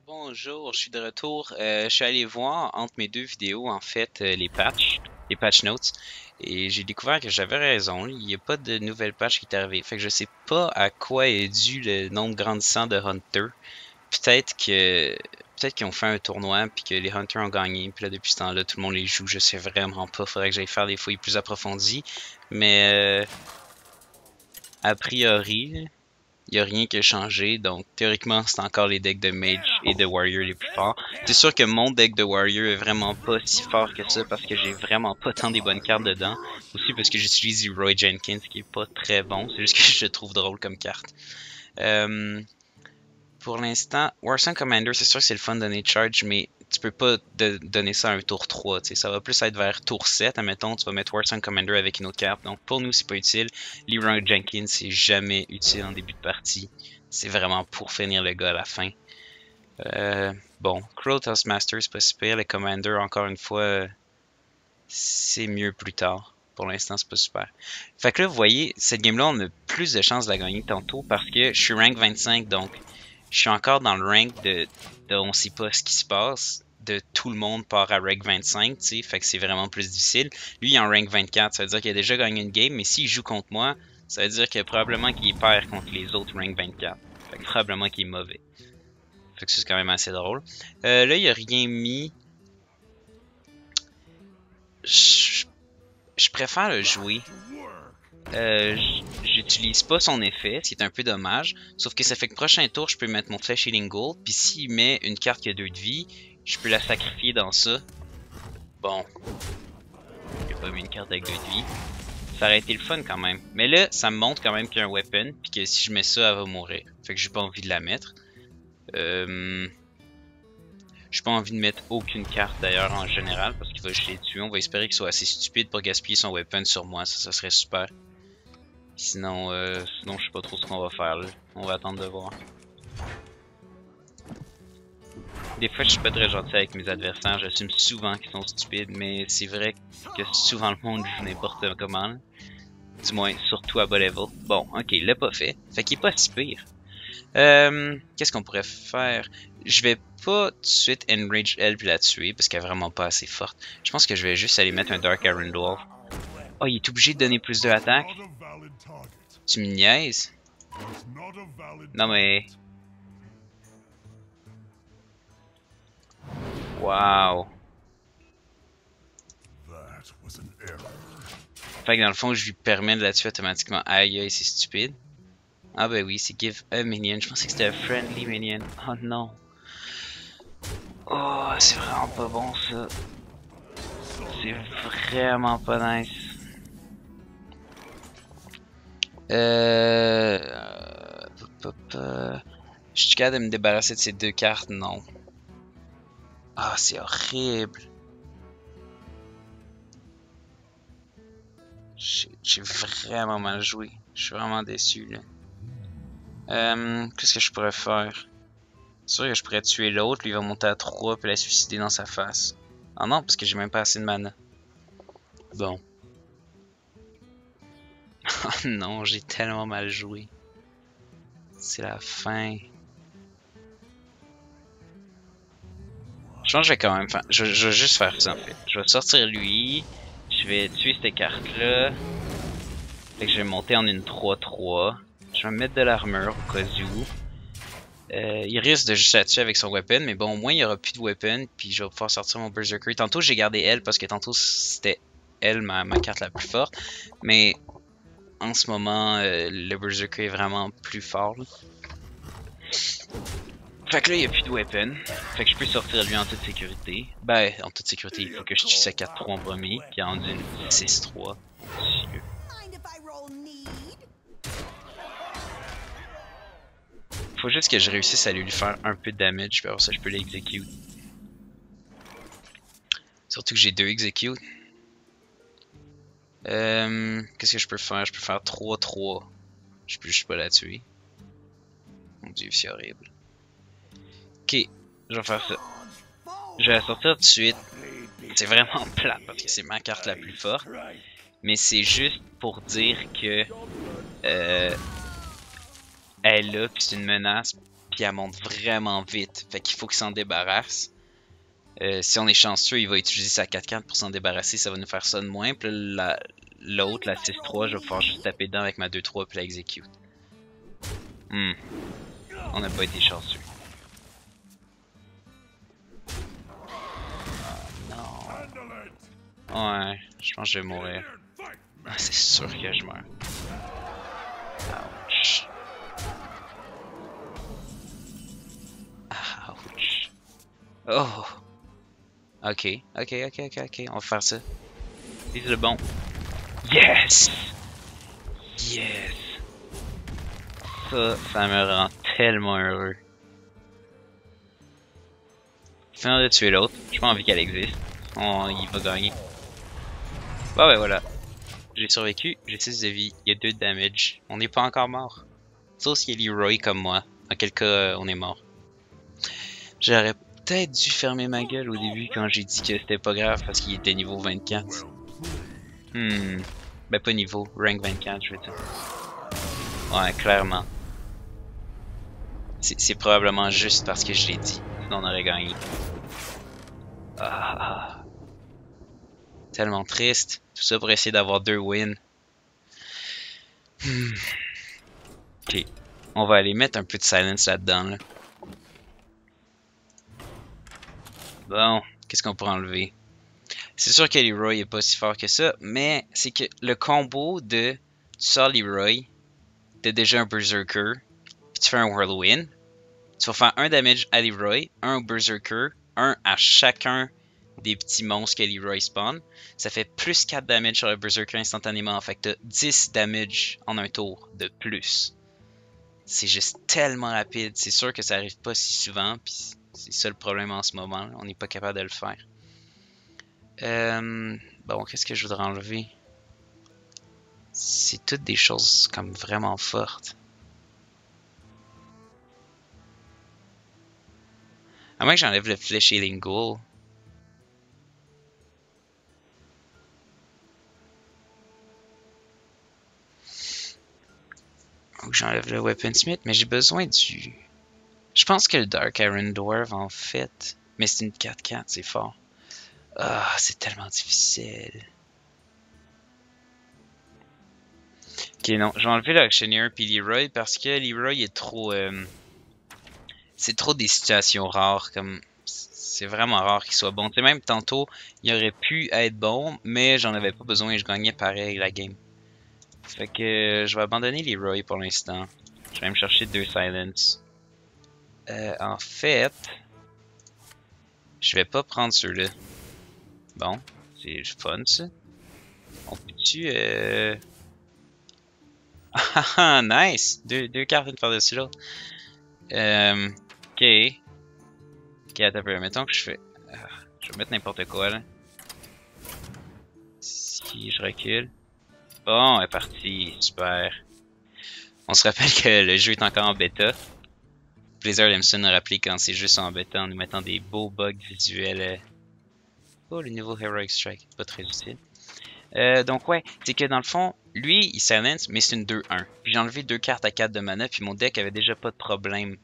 Bonjour, je suis de retour. Je suis allé voir entre mes deux vidéos en fait les patch notes, et j'ai découvert que j'avais raison. Il n'y a pas de nouvelle patch qui est arrivée. Fait que je sais pas à quoi est dû le nombre grandissant de Hunters. Peut-être que peut-être qu'ils ont fait un tournoi puis que les Hunters ont gagné. Puis là depuis ce temps-là, tout le monde les joue. Je sais vraiment pas. Faudrait que j'aille faire des fouilles plus approfondies. Mais a priori, il n'y a rien qui a changé, donc théoriquement c'est encore les decks de Mage et de Warrior les plus forts. C'est sûr que mon deck de Warrior est vraiment pas si fort que ça parce que j'ai vraiment pas tant des bonnes cartes dedans. Aussi parce que j'utilise du Roy Jenkins qui est pas très bon, c'est juste que je le trouve drôle comme carte. Euh, pour l'instant, Warsong Commander, c'est sûr que c'est le fun de donner charge, mais tu peux pas donner ça à un tour 3, tu sais, ça va plus être vers tour 7, admettons, tu vas mettre Warsong Commander avec une autre carte, donc pour nous c'est pas utile. Leroy Jenkins c'est jamais utile en début de partie, c'est vraiment pour finir le gars à la fin. Bon, Cruel Taskmaster c'est pas super, les Commander encore une fois, c'est mieux plus tard. Pour l'instant, c'est pas super. Fait que là, vous voyez, cette game-là, on a plus de chances de la gagner que tantôt parce que je suis rank 25, donc je suis encore dans le rank de on sait pas ce qui se passe, de tout le monde part à rank 25, tu sais, fait que c'est vraiment plus difficile. Lui, il est en rank 24, ça veut dire qu'il a déjà gagné une game, mais s'il joue contre moi, ça veut dire que probablement qu'il perd contre les autres rank 24. Fait que probablement qu'il est mauvais. Fait que c'est quand même assez drôle. Là, il a rien mis. Je préfère le jouer. J'utilise pas son effet, ce qui est un peu dommage. Sauf que ça fait que prochain tour, je peux mettre mon Flesh Healing Gold. Puis s'il met une carte qui a 2 de vie, je peux la sacrifier dans ça. Bon. J'ai pas mis une carte avec 2 de vie. Ça aurait été le fun quand même. Mais là, ça me montre quand même qu'il y a un weapon. Puis que si je mets ça, elle va mourir. Fait que j'ai pas envie de la mettre. J'ai pas envie de mettre aucune carte d'ailleurs en général. Parce qu'il va juste les tuer. On va espérer qu'il soit assez stupide pour gaspiller son weapon sur moi. Ça serait super. Sinon, je sais pas trop ce qu'on va faire là. On va attendre de voir. Des fois, je suis pas très gentil avec mes adversaires. J'assume souvent qu'ils sont stupides, mais c'est vrai que souvent le monde joue n'importe comment. Là. Du moins, surtout à bas level. Bon, ok, il l'a pas fait. Fait qu'il est pas si pire. Qu'est-ce qu'on pourrait faire? Je vais pas tout de suite enrage elle puis la tuer parce qu'elle est vraiment pas assez forte. Je pense que je vais juste aller mettre un Dark Iron Dwarf. Oh, il est obligé de donner plus de attaque? Tu me niaises? Non mais... Wow. Fait que dans le fond, je lui permets de la tuer automatiquement. Aïe aïe, c'est stupide. Ah ben oui, c'est give a minion. Je pensais que c'était un friendly minion. Oh non. Oh, c'est vraiment pas bon ça. C'est vraiment pas nice. Je suis capable de me débarrasser de ces 2 cartes? Non. Ah, c'est horrible. J'ai vraiment mal joué. Je suis vraiment déçu là. Qu'est-ce que je pourrais faire? C'est sûr que je pourrais tuer l'autre, lui il va monter à 3 puis la suicider dans sa face. Ah non, parce que j'ai même pas assez de mana. Bon. Oh non, j'ai tellement mal joué. C'est la fin. Je pense que je vais quand même faire... Je vais juste faire ça en fait. Je vais sortir lui. Je vais tuer cette carte-là. Fait que je vais monter en une 3-3. Je vais me mettre de l'armure au cas où. Il risque de juste la tuer avec son weapon, mais bon, au moins il n'y aura plus de weapon, puis je vais pouvoir sortir mon Berserker. Tantôt j'ai gardé elle parce que tantôt c'était elle ma carte la plus forte, mais en ce moment le Berserker est vraiment plus fort. Là. Fait que là il n'y a plus de weapon, fait que je peux sortir lui en toute sécurité. Ben, en toute sécurité, il faut que je tue sa 4-3 en premier, qui a rendu une 6-3. Faut juste que je réussisse à lui faire un peu de damage, puis après ça je peux l'execute. Surtout que j'ai 2 execute. Qu'est-ce que je peux faire? Je peux faire 3-3. Je peux juste pas la tuer. Mon dieu, c'est horrible. Ok, je vais faire ça. Je vais la sortir tout de suite. C'est vraiment plate parce que c'est ma carte la plus forte. Mais c'est juste pour dire que elle est là, puis c'est une menace, puis elle monte vraiment vite. Fait qu'il faut qu'il s'en débarrasse. Si on est chanceux, il va utiliser sa 4-4 pour s'en débarrasser, ça va nous faire ça de moins. Puis l'autre, la 6-3, je vais pouvoir juste taper dedans avec ma 2-3 puis la execute. On n'a pas été chanceux. Ouais, je pense que je vais mourir. Ah, c'est sûr que je meurs. Ouch. Ouch. Oh. Ok, on va faire ça. C'est le bon. Yes! Yes! Ça me rend tellement heureux. Finir de tuer l'autre. J'ai pas envie qu'elle existe. Il va gagner. Bah ouais, voilà. J'ai survécu, j'ai 6 de vie, il y a 2 de damage. On n'est pas encore mort. Sauf s'il y a Leroy comme moi. Dans quel cas, on est mort. J'aurais peut-être dû fermer ma gueule au début quand j'ai dit que c'était pas grave parce qu'il était niveau 24. Ben pas niveau, rank 24 je veux dire. Ouais, clairement. C'est probablement juste parce que je l'ai dit. Sinon on aurait gagné. Ah. Tellement triste. Tout ça pour essayer d'avoir 2 wins. Ok. On va aller mettre un peu de silence là-dedans. Là. Bon, qu'est-ce qu'on pourrait enlever? C'est sûr que Leroy est pas si fort que ça, mais c'est que le combo de tu sors Leroy, t'as déjà un Berserker, puis tu fais un Whirlwind. Tu vas faire un damage à Leroy, un au Berserker, un à chacun des petits monstres que Leroy spawn. Ça fait plus 4 damage sur le Berserker instantanément. Fait que t'as 10 damage en un tour de plus. C'est juste tellement rapide. C'est sûr que ça arrive pas si souvent. Puis c'est ça le problème en ce moment. On n'est pas capable de le faire. Bon, qu'est-ce que je voudrais enlever? C'est toutes des choses comme vraiment fortes. À moins que j'enlève le Flesh Healing Ghoul. Ou que j'enlève le Weaponsmith, mais j'ai besoin du... Je pense que le Dark Iron Dwarf en fait. Mais c'est une 4-4, c'est fort. Ah, c'est tellement difficile. Ok, non, je vais enlever l'Auctioneer puis Leroy parce que Leroy est trop... c'est trop des situations rares, comme... C'est vraiment rare qu'il soit bon. Tu sais, même tantôt, il aurait pu être bon, mais j'en avais pas besoin et je gagnais pareil la game. Fait que je vais abandonner Leroy pour l'instant. Je vais me chercher 2 Silence. En fait... Je vais pas prendre ceux-là. Bon, c'est fun ça. On peut-tu... Ah, nice! Deux cartes une par-dessus l'autre. Ok. Ok, attends un peu. Mettons que je fais... je vais mettre n'importe quoi là. Si je recule. Bon, elle est partie. Super. On se rappelle que le jeu est encore en bêta. Blizzard aime ça nous rappeler quand c'est juste en bêta en nous mettant des beaux bugs visuels. Oh, le nouveau Heroic Strike. Pas très utile. Donc ouais, c'est que dans le fond, lui, il silence, mais c'est une 2-1. Puis j'ai enlevé 2 cartes à 4 de mana, puis mon deck avait déjà pas de problème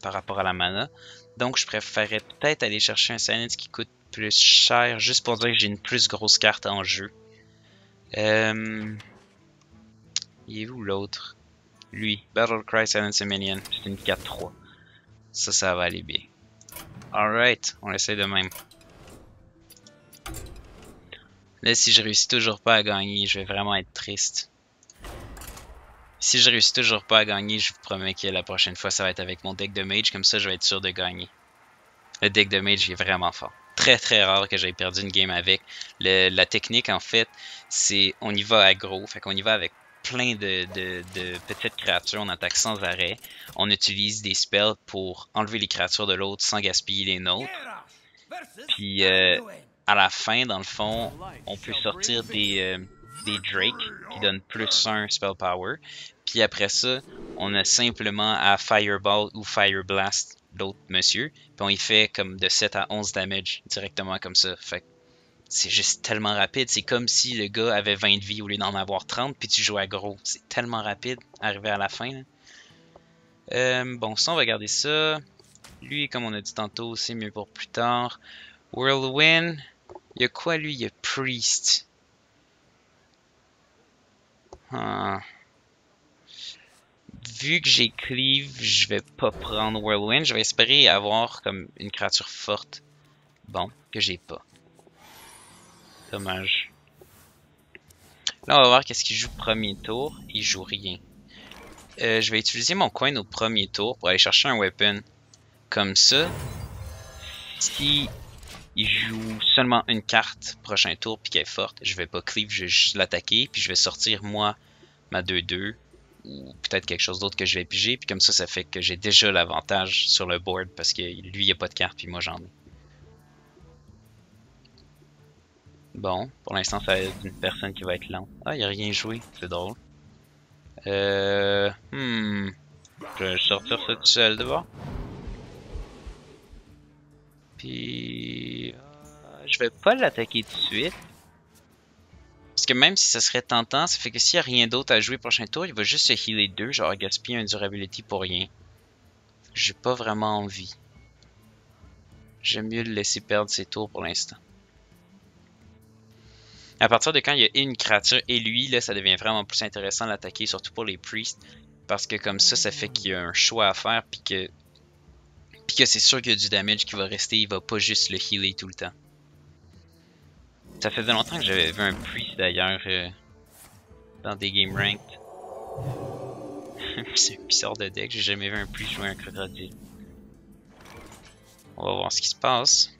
par rapport à la mana. Donc je préférerais peut-être aller chercher un silence qui coûte plus cher, juste pour dire que j'ai une plus grosse carte en jeu. Il est où l'autre? Lui, Battlecry Silence a Minion, c'est une 4-3. Ça va aller bien. Alright, on essaie de même. Là, si je réussis toujours pas à gagner, je vais vraiment être triste. Si je réussis toujours pas à gagner, je vous promets que la prochaine fois, ça va être avec mon deck de mage. Comme ça, je vais être sûr de gagner. Le deck de mage est vraiment fort. Très très rare que j'aie perdu une game avec. La technique, en fait, c'est on y va aggro. Fait qu'on y va avec plein de petites créatures. On attaque sans arrêt. On utilise des spells pour enlever les créatures de l'autre sans gaspiller les nôtres. Puis à la fin, dans le fond, on peut sortir des Drake qui donnent plus 1 spell power. Puis après ça, on a simplement à Fireball ou Fire Blast l'autre monsieur. Puis on y fait comme de 7 à 11 damage directement comme ça. Fait que c'est juste tellement rapide. C'est comme si le gars avait 20 de vie au lieu d'en avoir 30 puis tu joues à gros. C'est tellement rapide, arrivé à la fin. Bon, ça, on va garder ça. Lui, comme on a dit tantôt, c'est mieux pour plus tard. Whirlwind. Il y a quoi, lui? Il y a Priest. Ah. Vu que j'ai Cleave, je vais pas prendre Whirlwind. Je vais espérer avoir comme une créature forte. Bon, que j'ai pas. Dommage. Là, on va voir qu'est-ce qu'il joue premier tour. Il joue rien. Je vais utiliser mon coin au premier tour pour aller chercher un weapon. Comme ça, si il joue seulement une carte prochain tour puis qu'elle est forte, je vais pas cleave, je vais juste l'attaquer puis je vais sortir moi ma 2-2 ou peut-être quelque chose d'autre que je vais piger puis comme ça fait que j'ai déjà l'avantage sur le board parce que lui il a pas de carte puis moi j'en ai. Bon, pour l'instant ça va être une personne qui va être lente. Ah, il a rien joué, c'est drôle. Je vais sortir ça tout seul d'abord. Puis je vais pas l'attaquer tout de suite. Parce que même si ça serait tentant, ça fait que s'il y a rien d'autre à jouer prochain tour, il va juste se healer 2, genre gaspiller un durability pour rien. J'ai pas vraiment envie. J'aime mieux le laisser perdre ses tours pour l'instant. À partir de quand il y a une créature et lui, là, ça devient vraiment plus intéressant de l'attaquer, surtout pour les priests. Parce que comme ça fait qu'il y a un choix à faire, puis que c'est sûr qu'il y a du damage qui va rester, il va pas juste le healer tout le temps. Ça faisait longtemps que j'avais vu un priest d'ailleurs dans des game ranked. C'est un bizarre de deck, j'ai jamais vu un priest jouer un crocodile. On va voir ce qui se passe.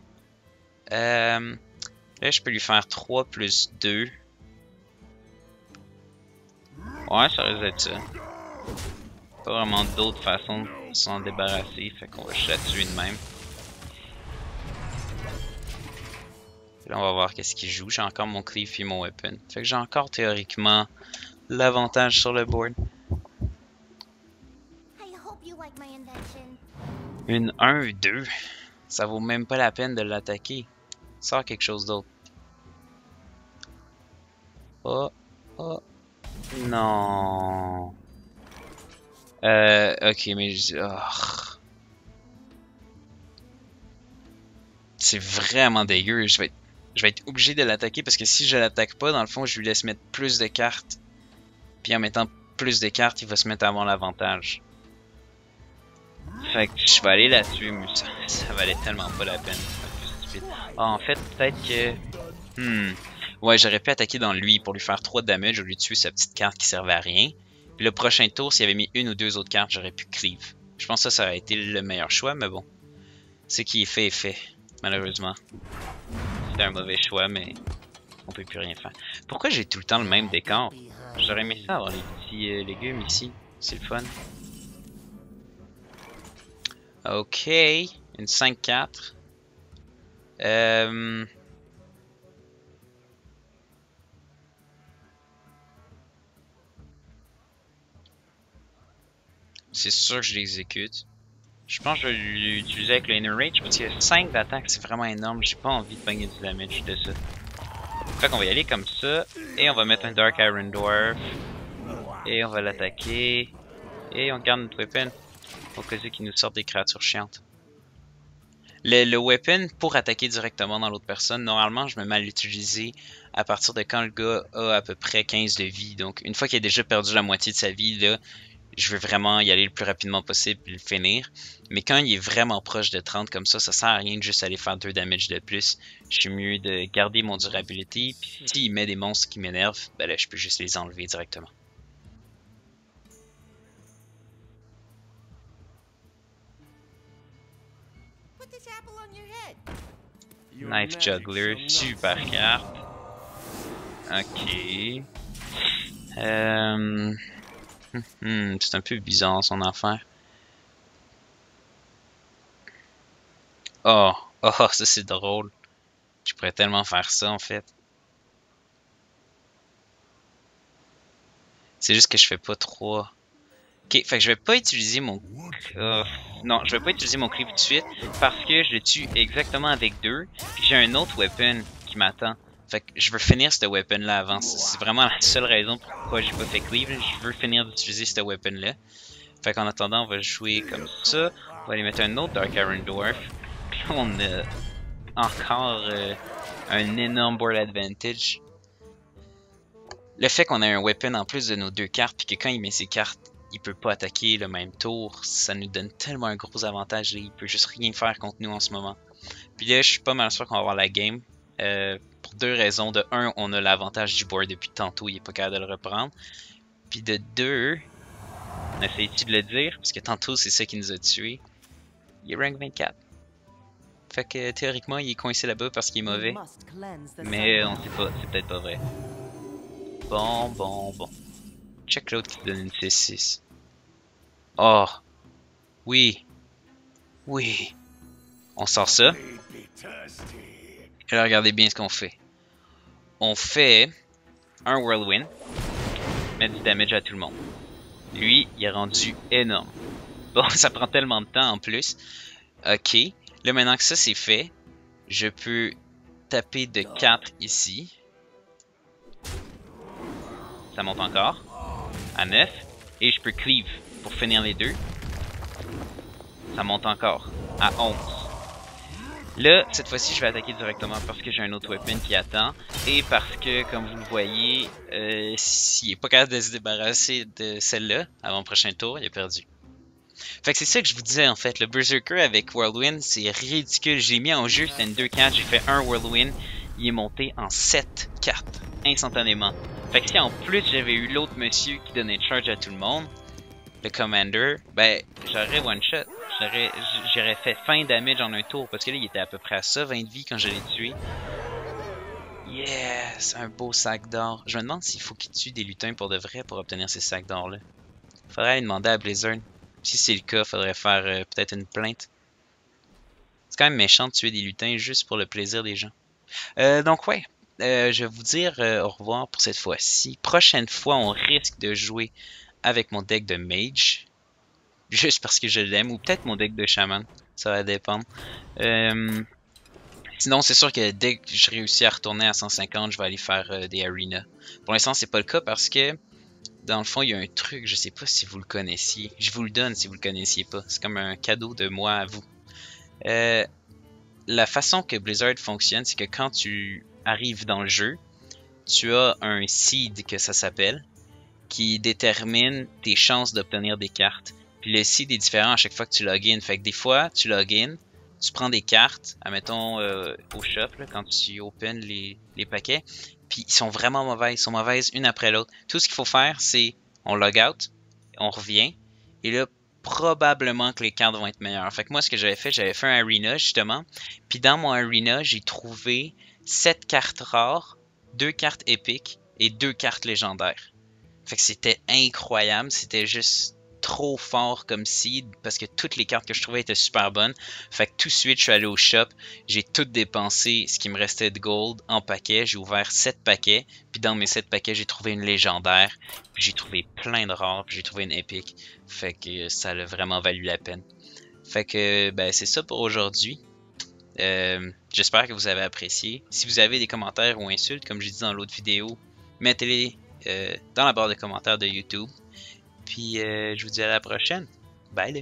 Là, je peux lui faire 3 plus 2. Ouais, ça risque d'être ça. Pas vraiment d'autres façons de s'en débarrasser, fait qu'on va juste la tuer de même. Là, on va voir qu'est-ce qu'il joue. J'ai encore mon cleave et mon weapon. Fait que j'ai encore théoriquement l'avantage sur le board. Une 1-2. Ça vaut même pas la peine de l'attaquer. Sors quelque chose d'autre. Oh. Oh. Non. Ok, mais... Oh. C'est vraiment dégueu. Je vais être obligé de l'attaquer parce que si je l'attaque pas, dans le fond, je lui laisse mettre plus de cartes. Puis en mettant plus de cartes, il va se mettre à avoir l'avantage. Fait que je vais aller la tuer, mais ça valait tellement pas la peine. Ah, en fait, peut-être que... Ouais, j'aurais pu attaquer dans lui pour lui faire 3 de damage au lieu de tuer sa petite carte qui servait à rien. Puis le prochain tour, s'il avait mis une ou deux autres cartes, j'aurais pu cleave. Je pense que ça aurait été le meilleur choix, mais bon. Ce qui est fait, malheureusement. C'était un mauvais choix, mais on peut plus rien faire. Pourquoi j'ai tout le temps le même décor? J'aurais aimé ça avoir les petits légumes ici. C'est le fun. Ok, une 5-4. C'est sûr que je l'exécute. Je pense que je vais l'utiliser avec le Inner Range parce que 5 d'attaque c'est vraiment énorme. J'ai pas envie de pogner du damage de ça. Fait qu'on va y aller comme ça. Et on va mettre un Dark Iron Dwarf. Et on va l'attaquer. Et on garde notre weapon. Au cas où qu'il nous sorte des créatures chiantes. Le weapon pour attaquer directement dans l'autre personne, normalement je me mets à l'utiliser à partir de quand le gars a à peu près 15 de vie. Donc une fois qu'il a déjà perdu la moitié de sa vie, là, je veux vraiment y aller le plus rapidement possible et le finir. Mais quand il est vraiment proche de 30 comme ça sert à rien de juste aller faire 2 damage de plus. Je suis mieux de garder mon durability. Puis s'il met des monstres qui m'énervent, ben là je peux juste les enlever directement. Knife Juggler, super carte. Ok. C'est un peu bizarre son affaire. Oh, ça c'est drôle. Je pourrais tellement faire ça en fait. C'est juste que je fais pas 3. Ok, fait que je vais pas utiliser mon... non, je vais pas utiliser mon cleave tout de suite parce que je le tue exactement avec 2. Puis j'ai un autre weapon qui m'attend. Fait que je veux finir ce weapon là avant. C'est vraiment la seule raison pourquoi j'ai pas fait cleave. Je veux finir d'utiliser ce weapon là. Fait qu'en attendant, on va jouer comme ça. On va aller mettre un autre Dark Iron Dwarf. Puis là, on a encore un énorme board advantage. Le fait qu'on ait un weapon en plus de nos 2 cartes, puis que quand il met ses cartes, il peut pas attaquer le même tour, ça nous donne tellement un gros avantage. Il peut juste rien faire contre nous en ce moment. Puis là, je suis pas mal sûr qu'on va avoir la game. Pour 2 raisons. De 1, on a l'avantage du board depuis tantôt, il est pas capable de le reprendre. Puis de 2, on essaie-tu de le dire, parce que tantôt c'est ça qui nous a tués. Il est rank 24. Fait que théoriquement, il est coincé là-bas parce qu'il est mauvais. Mais on sait pas, c'est peut-être pas vrai. Bon. Check l'autre qui donne une C6. Oh! Oui! On sort ça. Et là, regardez bien ce qu'on fait. On fait un Whirlwind. Mettre du damage à tout le monde. Lui, il est rendu énorme. Bon, ça prend tellement de temps en plus. Ok. Là, maintenant que ça c'est fait, je peux taper de 4 ici. Ça monte encore. À 9. Et je peux cleave pour finir les 2. Ça monte encore. À 11. Là, cette fois-ci, je vais attaquer directement parce que j'ai un autre weapon qui attend. Et parce que, comme vous le voyez, s'il est pas capable de se débarrasser de celle-là avant le prochain tour, il a perdu. Fait que c'est ça que je vous disais en fait, le Berserker avec Whirlwind, c'est ridicule. J'ai mis en jeu, c'était une 2 cartes, j'ai fait un Whirlwind, il est monté en 7 cartes, instantanément. Fait que si en plus j'avais eu l'autre monsieur qui donnait charge à tout le monde, le Commander, ben j'aurais one shot. J'aurais fait fin damage en un tour, parce que là il était à peu près à ça, 20 de vie quand je l'ai tué. Yes, un beau sac d'or. Je me demande s'il faut qu'il tue des lutins pour de vrai pour obtenir ces sacs d'or là. Faudrait aller demander à Blizzard. Si c'est le cas, faudrait faire peut-être une plainte. C'est quand même méchant de tuer des lutins juste pour le plaisir des gens. Donc ouais, je vais vous dire au revoir pour cette fois-ci. Prochaine fois, on risque de jouer avec mon deck de mage. Juste parce que je l'aime, ou peut-être mon deck de chaman. Ça va dépendre. Sinon, c'est sûr que dès que je réussis à retourner à 150, je vais aller faire des arenas. Pour l'instant, c'est pas le cas parce que dans le fond, il y a un truc, je sais pas si vous le connaissiez. Je vous le donne si vous le connaissiez pas. C'est comme un cadeau de moi à vous. La façon que Blizzard fonctionne, c'est que quand tu arrives dans le jeu, tu as un seed que ça s'appelle, qui détermine tes chances d'obtenir des cartes. Puis le seed est différent à chaque fois que tu login. Fait que des fois, tu login, tu prends des cartes, admettons au shop, là, quand tu open les paquets, puis ils sont vraiment mauvais, ils sont mauvaises une après l'autre. Tout ce qu'il faut faire, c'est on log out, on revient, et là, probablement que les cartes vont être meilleures. Fait que moi, ce que j'avais fait un arena, justement, puis dans mon arena, j'ai trouvé 7 cartes rares, 2 cartes épiques et 2 cartes légendaires. Fait que c'était incroyable, c'était juste trop fort comme seed parce que toutes les cartes que je trouvais étaient super bonnes. Fait que tout de suite, je suis allé au shop, j'ai tout dépensé ce qui me restait de gold en paquet. J'ai ouvert 7 paquets, puis dans mes 7 paquets, j'ai trouvé une légendaire, puis j'ai trouvé plein de rares, puis j'ai trouvé une épique. Fait que ça a vraiment valu la peine. Fait que ben c'est ça pour aujourd'hui. J'espère que vous avez apprécié. Si vous avez des commentaires ou insultes, comme j'ai dit dans l'autre vidéo, mettez-les dans la barre de commentaires de YouTube. Puis je vous dis à la prochaine. Bye là.